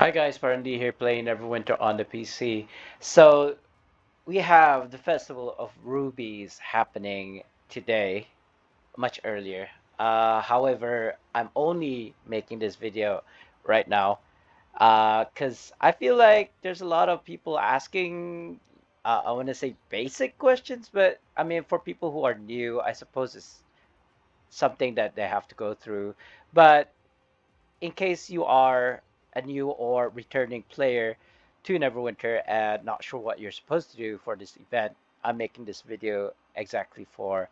Hi guys, SpartanDee here playing Neverwinter on the PC. So we have the Festival of Rubies happening today, much earlier. However, I'm only making this video right now because I feel like there's a lot of people asking, I want to say basic questions, but I mean for people who are new, I suppose it's something that they have to go through. But in case you are a new or returning player to Neverwinter and not sure what you're supposed to do for this event, I'm making this video exactly for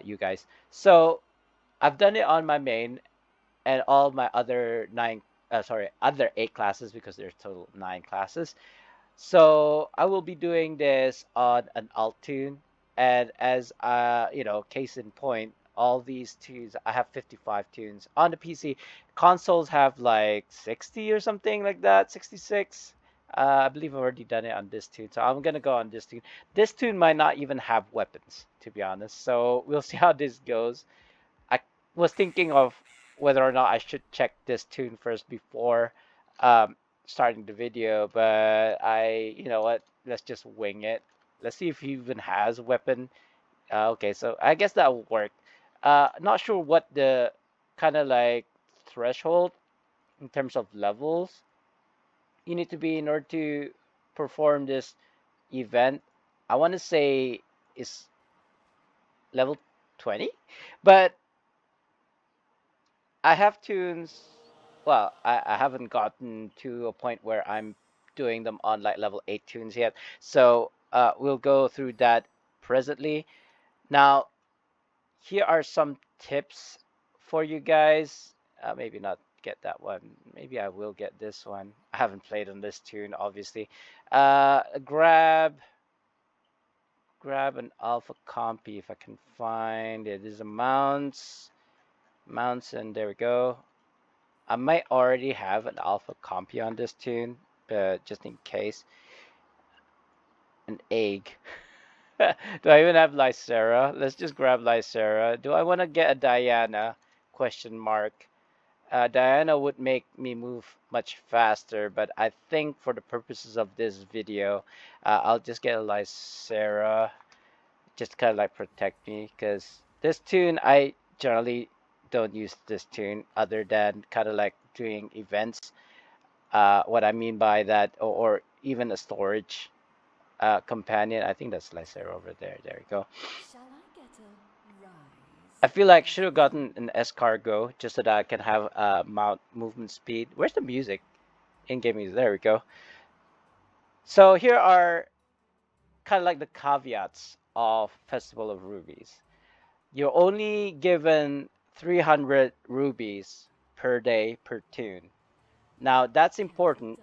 you guys. So I've done it on my main and all my other other 8 classes because there's total 9 classes. So I will be doing this on an alt tune, and as case in point, all these tunes I have 55 tunes on the PC. Consoles have like 60 or something like that, 66. I believe I've already done it on this tune, so I'm gonna go on this tune. This tune might not even have weapons, to be honest. So we'll see how this goes. I was thinking of whether or not I should check this tune first before um, starting the video, but you know what? Let's just wing it. Let's see if he even has a weapon. Okay, so I guess that will work. Not sure what the kind of like threshold in terms of levels you need to be in order to perform this event. I want to say is level 20, but I have tunes. Well, I haven't gotten to a point where I'm doing them on like level 8 tunes yet. So we'll go through that presently. Now, here are some tips for you guys. Maybe not get that one. Maybe I will get this one. I haven't played on this tune, obviously. Uh, grab grab an alpha compy if I can find it. There's a mounts, and there we go. I might already have an alpha compy on this tune, but just in case. An egg. Do I even have Lysera? Let's just grab Lysera. Do I want to get a Diana? Question mark. Diana would make me move much faster, but I think for the purposes of this video, I'll just get a Lysera, just kind of like protect me, because this tune, I generally don't use this tune other than kind of like doing events. What I mean by that, or even a storage companion. I think that's Lysair over there. There we go. Shall I get a I rise, feel like should have Master? gotten an S cargo just so that I can have mount movement speed. Where's the music? In-game music. There we go. So here are kind of like the caveats of Festival of Rubies. You're only given 300 rubies per day per tune. Now that's important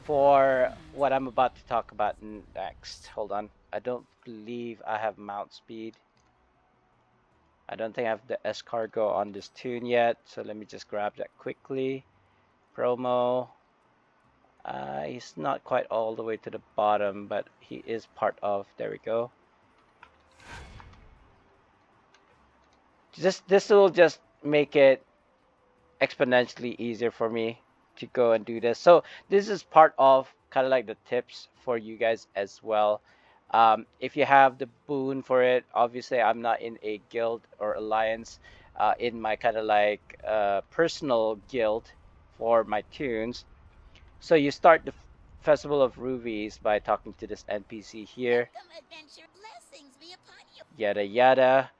for what I'm about to talk about next. Hold on. I don't believe I have mount speed. I don't think I have the S cargo on this tune yet, so let me just grab that quickly. Promo. He's not quite all the way to the bottom, but he is part of. There we go. This will just make it exponentially easier for me to go and do this. So this is part of kind of like the tips for you guys as well. If you have the boon for it, obviously I'm not in a guild or alliance. In my kind of like personal guild for my tunes. So you start the Festival of Rubies by talking to this NPC here, Welcome, adventure. Blessings be upon you. yada yada.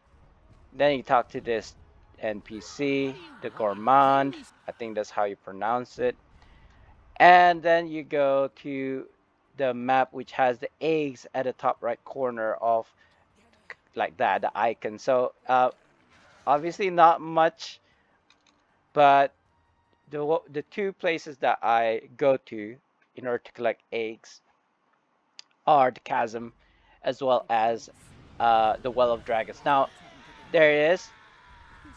Then you talk to this NPC, the Gourmand. I think that's how you pronounce it. And then you go to the map which has the eggs at the top right corner of like that, the icon. So obviously not much, but the two places that I go to in order to collect eggs are the chasm as well as the well of dragons. Now there it is.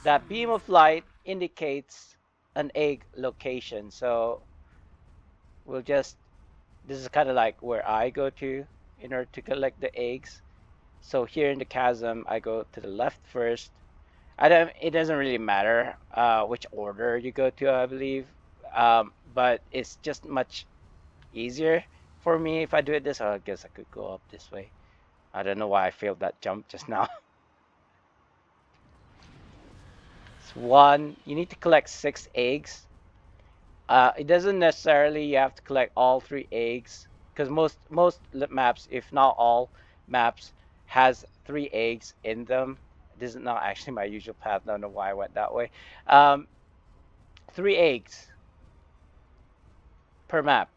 That beam of light indicates an egg location. So we'll just, this is kind of like where I go to in order to collect the eggs. So here in the chasm, I go to the left first. It doesn't really matter which order you go to, I believe. but it's just much easier for me if I do it this. I guess I could go up this way. I don't know why I failed that jump just now. It's one. You need to collect 6 eggs. It doesn't necessarily you have to collect all 3 eggs because most maps, if not all maps, has 3 eggs in them. This is not actually my usual path. I don't know why I went that way. Um, 3 eggs per map,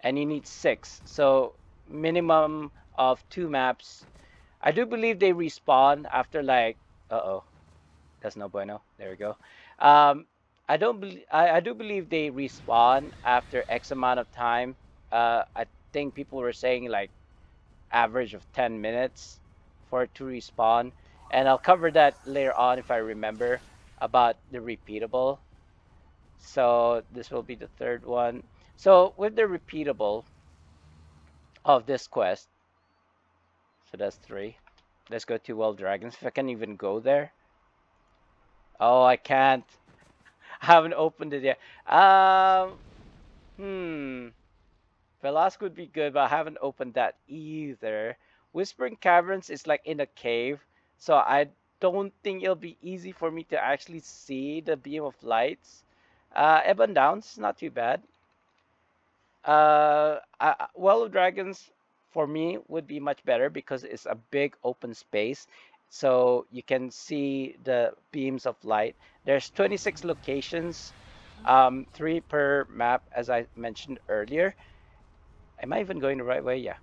and you need 6. So minimum of 2 maps. I do believe they respawn after like, uh-oh, that's no bueno. There we go. Um, I don't believe I do believe they respawn after X amount of time. I think people were saying like average of 10 minutes for it to respawn, and I'll cover that later on if I remember about the repeatable. So this will be the third one. So with the repeatable of this quest, so that's 3. Let's go to Wild Dragons. If I can even go there. Oh, I can't. I haven't opened it yet. Hmm. Velasco would be good, but I haven't opened that either. Whispering Caverns is like in a cave, so I don't think it'll be easy for me to actually see the beam of lights. Ebon Downs, not too bad. Well of Dragons for me would be much better because it's a big open space, so you can see the beams of light. There's 26 locations, 3 per map, as I mentioned earlier. Am I even going the right way? Yeah.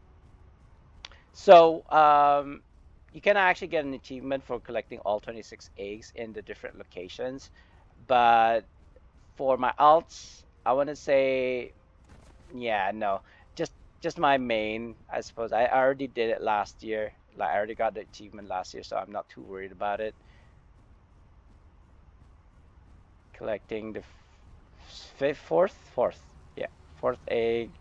So you can actually get an achievement for collecting all 26 eggs in the different locations, but for my alts, I want to say yeah, no. Just just my main, I suppose. I already did it last year. Like I already got the achievement last year, so I'm not too worried about it. Collecting the fifth, fourth. Yeah, fourth egg.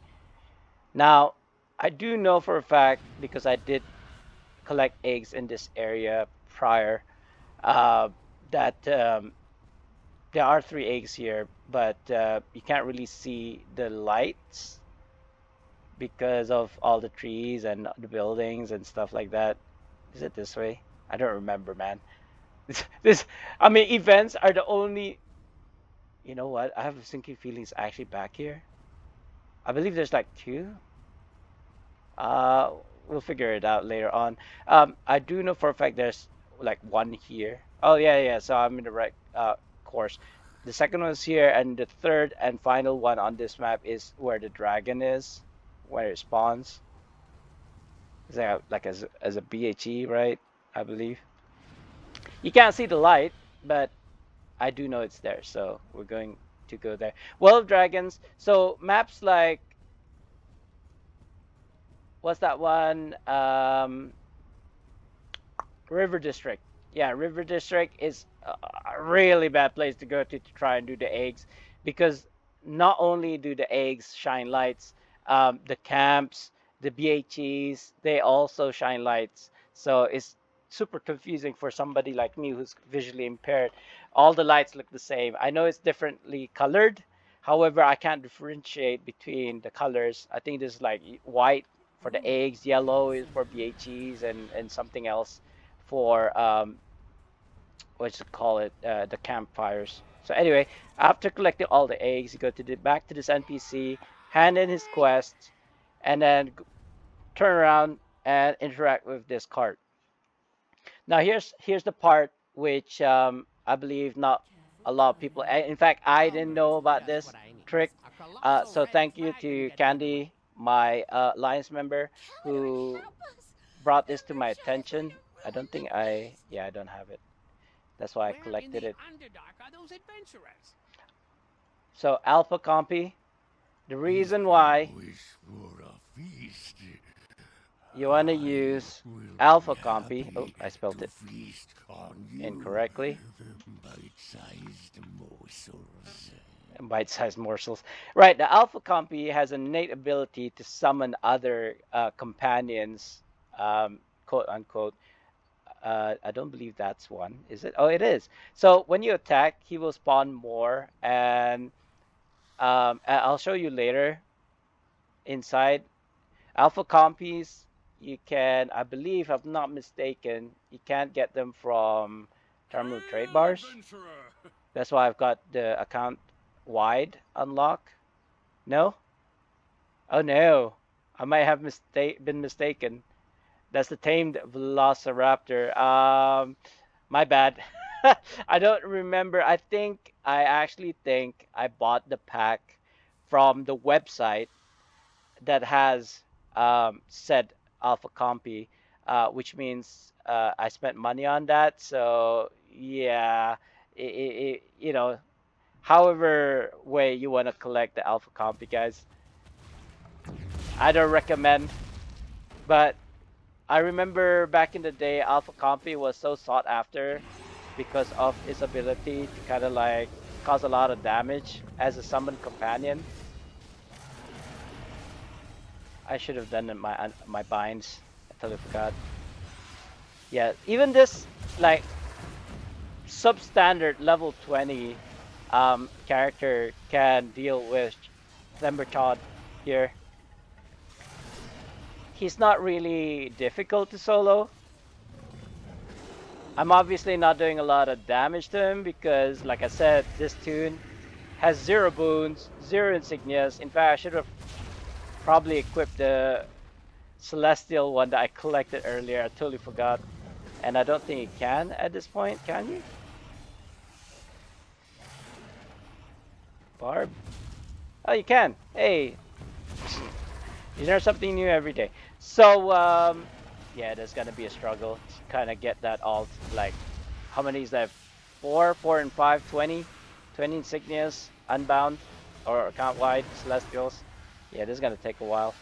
Now, I do know for a fact because I did collect eggs in this area prior, uh, that there are 3 eggs here, but you can't really see the lights because of all the trees and the buildings and stuff like that. Is it this way? I don't remember, man. This, I mean, events are the only. You know what? I have a sinking feeling it's actually back here. I believe there's like 2. Uh, we'll figure it out later on. I do know for a fact there's like 1 here. Oh yeah, yeah. So I'm in the right course. The second one's here, and the third and final one on this map is where the dragon is, where it spawns. Is that like as a BHE, right? I believe. You can't see the light, but I do know it's there, so we're going to go there. Well of Dragons. So maps like what's that one? River District. Yeah, River District is a really bad place to go to try and do the eggs because not only do the eggs shine lights, the camps, the BHEs, they also shine lights. So it's super confusing for somebody like me who's visually impaired. All the lights look the same. I know it's differently colored. However, I can't differentiate between the colors. I think there's like white for the eggs, yellow is for BHEs, and something else for what you call it, the campfires. So anyway, after collecting all the eggs, you go to the back to this NPC, hand in his quest, and then turn around and interact with this cart. Now here's the part which I believe not a lot of people. In fact, I didn't know about this trick. So thank you to Candy, my Alliance member, Calendar, who help us! brought The this to my pressure is going attention. to I ruin don't the think place! yeah, I don't have it. That's why I Where in collected the it. Underdark are those adventurers? So Alpha Compy, the If reason you why wish for a feast, you want to I use will be Alpha Compy. Oh, happy I spelled to it feast on you. incorrectly. Bite-sized morsels. Bite-sized morsels. Right, the Alpha Compy has an innate ability to summon other companions, quote unquote. I don't believe that's one, is it? Oh, it is. So when you attack, he will spawn more, and I'll show you later inside. Alpha compies, you can, I believe, if I'm not mistaken, you can't get them from terminal trade Hail, bars. adventurer! That's why I've got the account wide unlock. No? Oh no. I might have been mistaken. That's the tamed Velociraptor. My bad. I don't remember. I actually think I bought the pack from the website that has said Alpha Compy, which means I spent money on that. So yeah, however way you want to collect the Alpha Compy, guys, I don't recommend. But I remember back in the day, Alpha Compy was so sought after because of its ability to kind of like cause a lot of damage as a summon companion. I should have done my binds. I totally forgot. Yeah, even this like substandard level 20 character can deal with Themberchod here. He's not really difficult to solo. I'm obviously not doing a lot of damage to him because, like I said, this tune has 0 boons, 0 insignias. In fact, I should have probably equipped the celestial one that I collected earlier. I totally forgot. And I don't think you can at this point, can you? Barb? Oh, you can. Hey, you learn something new every day. So, yeah, there's gonna be a struggle to kind of get that alt. Like, how many is that? 4, 4 and 5, 20? 20 insignias, unbound, or account wide, celestials. Yeah, this is gonna take a while.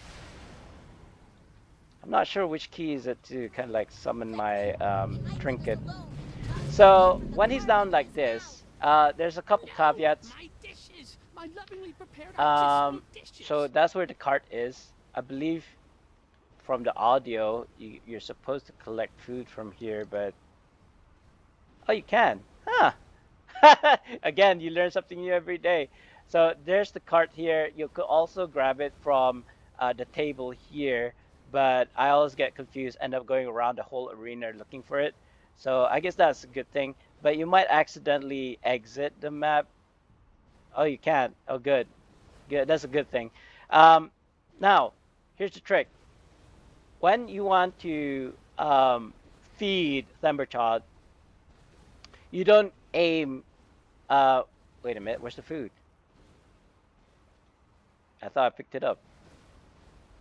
I'm not sure which key is it to kind of like summon my You might leave trinket. us alone. Tossing So, food in the when he's garbage down like is out. this, there's a couple No! caveats. My dishes! My lovingly prepared artisanal Um, so dishes! that's where the cart is. I believe from the audio, you're supposed to collect food from here, but oh, you can. Huh. Again, you learn something new every day. So there's the cart here. You could also grab it from the table here, but I always get confused, end up going around the whole arena looking for it. So I guess that's a good thing. But you might accidentally exit the map. Oh, you can't. Oh, good. Good. That's a good thing. Um, Now, here's the trick. When you want to feed Thunderchild, you don't aim. Uh, Wait a minute. Where's the food? I thought I picked it up.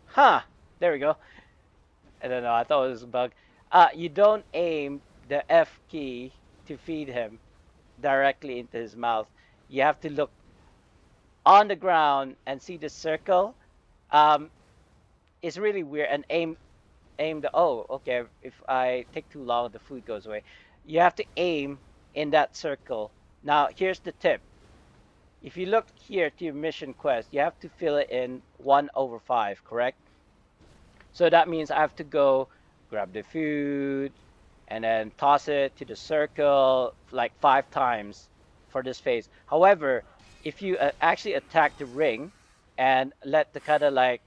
Huh. There we go. I don't know. I thought it was a bug. You don't aim the F key to feed him directly into his mouth. You have to look on the ground and see the circle. Um, it's really weird. And aim the. Oh, okay. If I take too long, the food goes away. You have to aim in that circle. Now, here's the tip. If you look here to your mission quest, you have to fill it in 1/5, correct? So that means I have to go grab the food and then toss it to the circle like 5 times for this phase. However, if you actually attack the ring and let the kind of like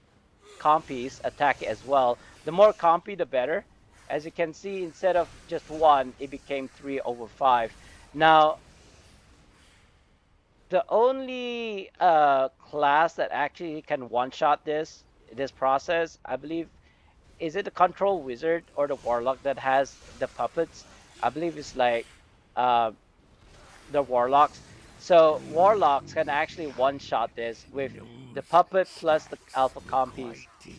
compies attack it as well, the more compy, the better. As you can see, instead of just 1, it became 3/5. Now, the only class that actually can one-shot this process, I believe, is it the control wizard or the warlock that has the puppets? I believe it's like uh, the warlocks. So warlocks can actually one-shot this with the Knows puppet plus the such alpha compies. fighting.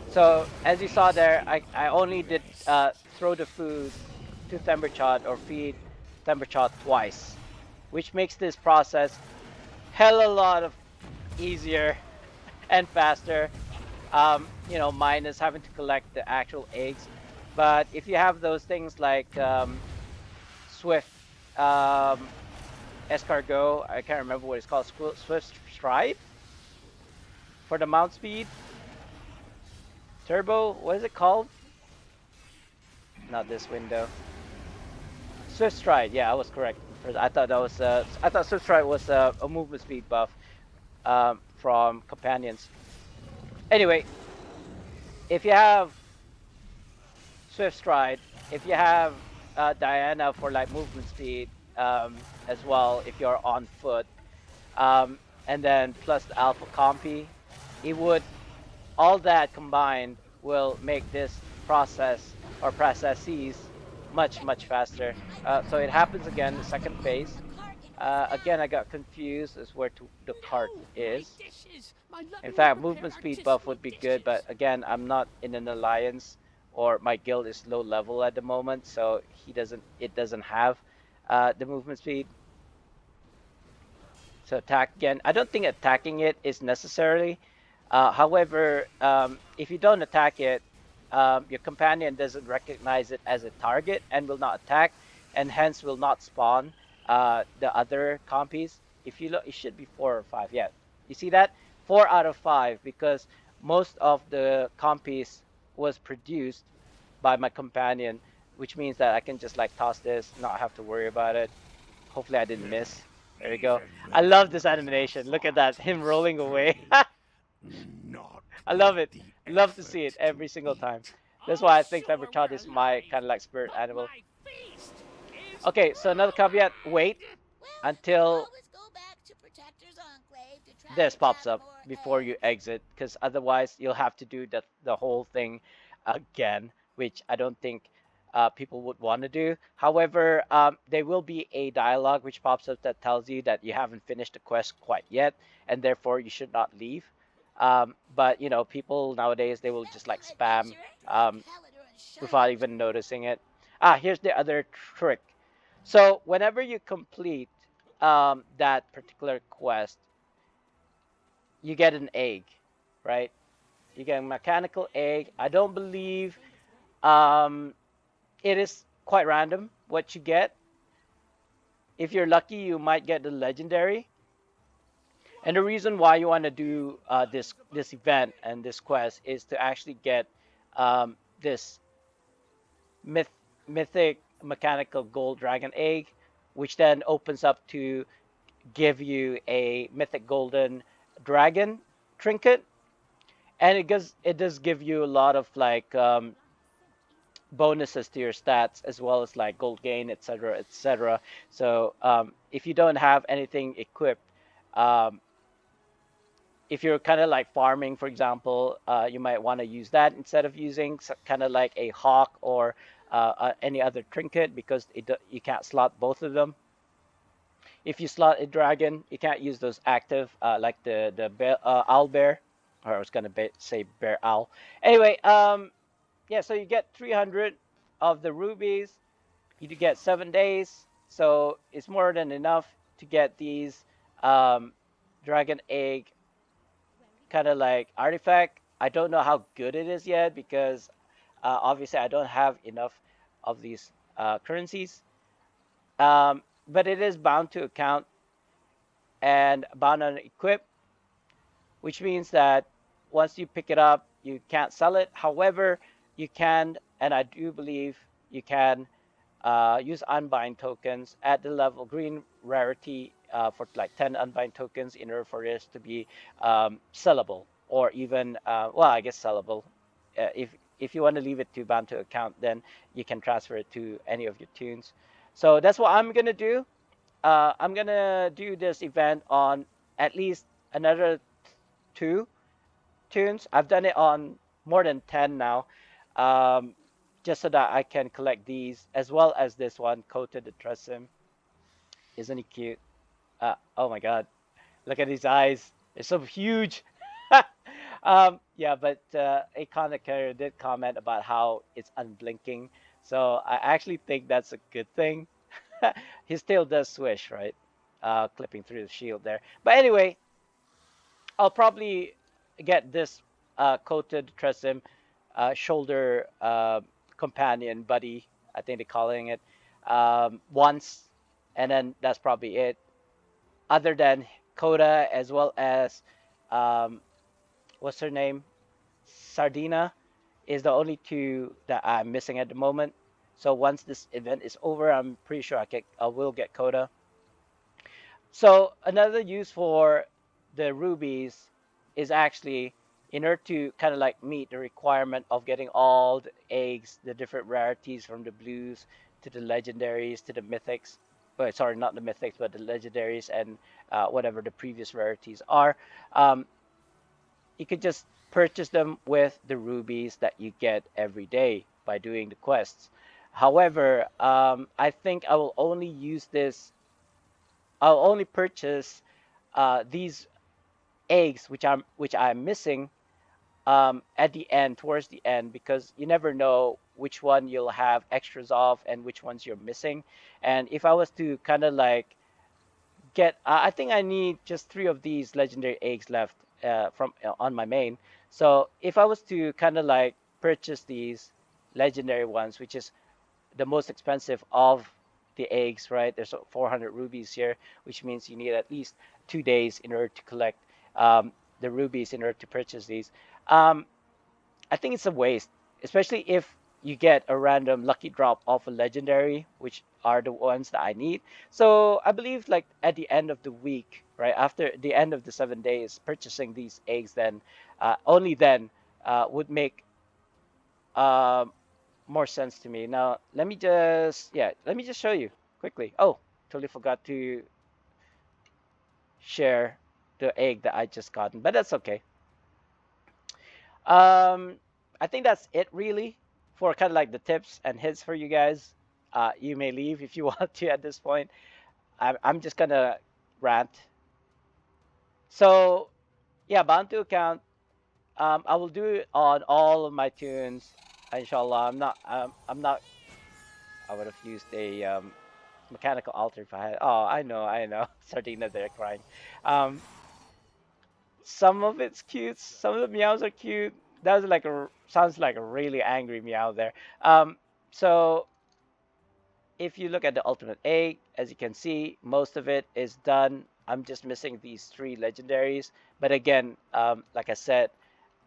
So as you saw there, I only did throw the food to Themberchod or feed Themberchod twice, which makes this process hell a lot of easier and faster. Minus having to collect the actual eggs. But if you have those things like Swift Escargot, I can't remember what it's called, Swift Stride for the mount speed. Turbo, what is it called? Not this window. Swift Stride. Yeah, I was correct. I thought that was I thought Swift Stride was a movement speed buff from companions. Anyway, if you have Swift Stride, if you have Diana for like movement speed as well, if you're on foot, and then plus the Alpha Compy, it would all that combined will make this process or processes much faster. So it happens again the second phase. Again, I got confused as where the cart No, my is. dishes. My In lovingly fact, prepared movement speed buff artistically would be good, but dishes. again, I'm not in an alliance or my guild is low level at the moment, so it doesn't have the movement speed. So attack again. I don't think attacking it is necessary. However, if you don't attack it, your companion doesn't recognize it as a target and will not attack, and hence will not spawn the other compies. If you look, it should be 4 or 5. Yeah, you see that 4 out of 5 because most of the compies was produced by my companion, which means that I can just like toss this, not have to worry about it. Hopefully I didn't miss. There we go. Even I those love this who never animation. Look at fought that, him must rolling away. fail, not I love make it. the Love to see it effort to every single time. eat. That's Oh, why I think sure, Leprechaun we're is my alive, kind of like spirit but animal. my feast is Okay, so another caveat, wait ruined. Well, you can until always go back to Protector's Enclave to try this to pops gather up more before you eggs. exit, because otherwise you'll have to do the whole thing again, which I don't think people would want to do. However, there will be a dialogue which pops up that tells you that you haven't finished the quest quite yet, and therefore you should not leave. But you know, people nowadays they will just like Welcome, spam adventurer. um, Halidor and without Shining. even noticing it. Ah, here's the other trick. So whenever you complete that particular quest, you get an egg, right? You get a mechanical egg. I don't believe um, it is quite random what you get. If you're lucky, you might get the legendary. And the reason why you want to do this event and this quest is to actually get this myth, mythic mechanical gold dragon egg, which then opens up to give you a mythic golden dragon trinket, and it does give you a lot of like bonuses to your stats as well as like gold gain, etc., etc. So if you don't have anything equipped, um, if you're kind of like farming, for example, you might want to use that instead of using kind of like a hawk or any other trinket because you can't slot both of them. If you slot a dragon, you can't use those active like the bear, owl bear, or I was gonna say bear owl. Anyway, yeah, so you get 300 of the rubies. You do get 7 days, so it's more than enough to get these um, dragon egg kind of like artifact. I don't know how good it is yet because obviously I don't have enough of these currencies. But it is bound to account and bound on equip, which means that once you pick it up, you can't sell it. However, you can, and I do believe you can use unbind tokens at the level green rarity for like 10 unbind tokens in order for this to be sellable or even well, I guess sellable. If you want to leave it to bound to account, then you can transfer it to any of your tunes. So that's what I'm gonna do. I'm gonna do this event on at least another 2 tunes. I've done it on more than 10 now, um, just so that I can collect these as well as this one, Coated the Tresem. Isn't he cute? Oh my God, look at his eyes. They're so huge. Yeah, but a commentator did comment about how it's unblinking. So I actually think that's a good thing. His tail does swish, right? Clipping through the shield there. But anyway, I'll probably get this coated Tresem shoulder companion buddy. I think they're calling it once, and then that's probably it. Other than Coda as well as um, what's her name, Sardina, is the only two that I'm missing at the moment. So once this event is over, I'm pretty sure I will get quota. So another use for the rubies is actually in order to kind of like meet the requirement of getting all the eggs, the different rarities from the blues to the legendaries to the mythics. Oh, sorry, not the mythics, but the legendaries and whatever the previous rarities are. Um, you could just purchase them with the rubies that you get every day by doing the quests. However, I think I will only use this. I'll only purchase these eggs, which I'm missing, at the end, towards the end, because you never know which one you'll have extras of and which ones you're missing. And if I was to kind of like I think I need just three of these legendary eggs left from on my main. So if I was to kind of like purchase these legendary ones, which is the most expensive of the eggs, right? There's 400 rubies here, which means you need at least 2 days in order to collect the rubies in order to purchase these. Um, I think it's a waste, especially if you get a random lucky drop of a legendary, which are the ones that I need. So I believe like at the end of the week, right after the end of the 7 days, purchasing these eggs then only then would make um, more sense to me. Now, let me just show you quickly. Oh, totally forgot to share the egg that I just gotten, but that's okay. Um, I think that's it really for kind of like the tips and hints for you guys. You may leave if you want to at this point. I'm just gonna rant. So yeah, Bantu account. I will do it on all of my tunes, inshallah. I'm not. I would have used a mechanical altar if I had. Oh, I know. Sardina there crying. Um, some of it's cute. Some of the meows are cute. That was like a sounds like a really angry meow there. Um, so if you look at the ultimate egg, as you can see, most of it is done. I'm just missing these three legendaries. But again, like I said,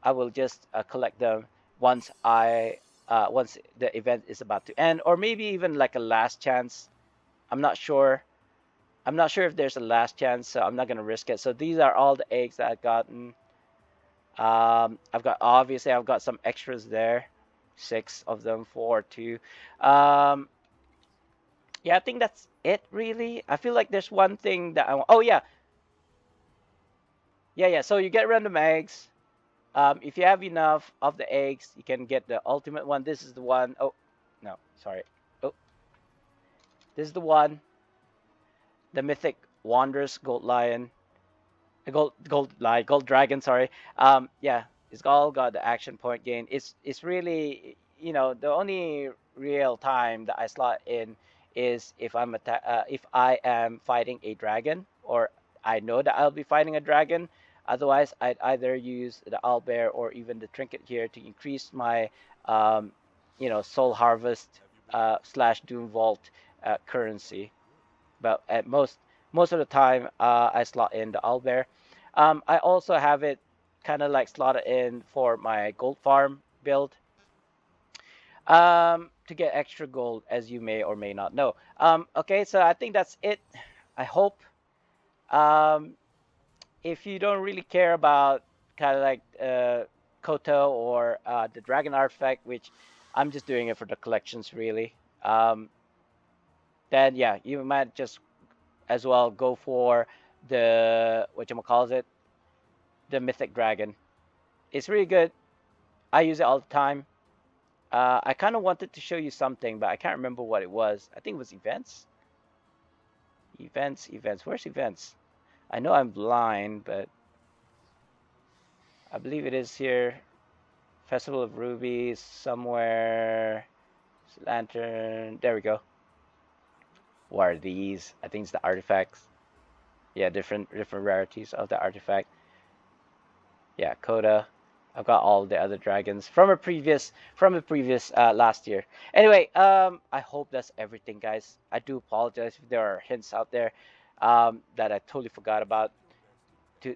I will just collect them once once the event is about to end, or maybe even like a last chance. I'm not sure. I'm not sure if there's a last chance, so I'm not gonna risk it. So these are all the eggs that I've gotten. I've got some extras there, six of them, four, two. Um, yeah, I think that's it really. I feel like there's one thing that I want. Oh yeah, yeah. So you get random eggs. If you have enough of the eggs, you can get the ultimate one. This is the one. Oh, no, sorry. Oh, this is the one. The mythic Wanderous Gold Lion. Gold dragon, sorry. Yeah, it's all got the action point gain. It's really, the only real time that I slot in is if I am fighting a dragon, or I know that I'll be fighting a dragon. Otherwise, I'd either use the owlbear or even the trinket here to increase my um, soul harvest slash doom vault currency. But at most of the time, I slot in the owlbear. I also have it kind of like slotted in for my gold farm build, to get extra gold, as you may or may not know. Okay, so I think that's it. I hope. Um, if you don't really care about kind of like Koto or the Dragon Artifact, which I'm just doing it for the collections really, then yeah, you might just as well go for the what you call it, the Mythic Dragon. It's really good. I use it all the time. I kind of wanted to show you something, but I can't remember what it was. I think it was events. Events. Where's events? I know I'm blind, but I believe it is here. Festival of Rubies somewhere. Lantern. There we go. What are these? I think it's the artifacts. Yeah, different rarities of the artifact. Yeah, Coda. I've got all the other dragons from a previous last year. Anyway, I hope that's everything, guys. I do apologize if there are hints out there that I totally forgot about.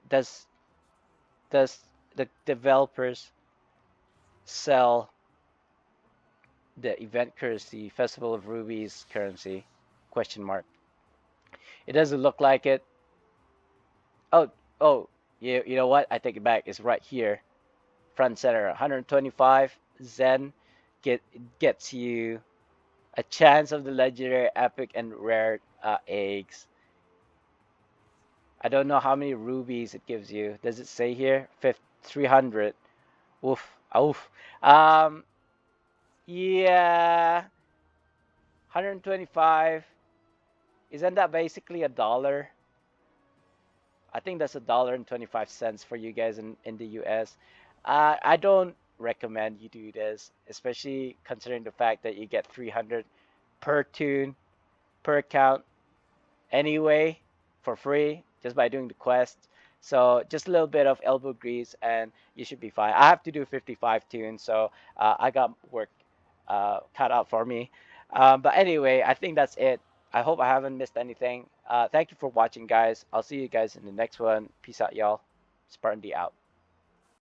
Does the developers sell the event currency, Festival of Rubies currency, question mark. It doesn't look like it. Oh, oh, you know what? I take it back. It's right here, front center. 125 Zen gets you a chance of the legendary, epic, and rare eggs. I don't know how many rubies it gives you. Does it say here? 300. Oof. Oof. Um, yeah, 125. Isn't that basically a dollar? I think that's $1.25 for you guys in the US. I don't recommend you do this, especially considering the fact that you get 300 per tune, per account anyway for free just by doing the quest. So just a little bit of elbow grease and you should be fine. I have to do 55 tunes, so I got work cut out for me. But anyway, I think that's it. I hope I haven't missed anything. Thank you for watching, guys. I'll see you guys in the next one. Peace out, y'all. SpartanDee out.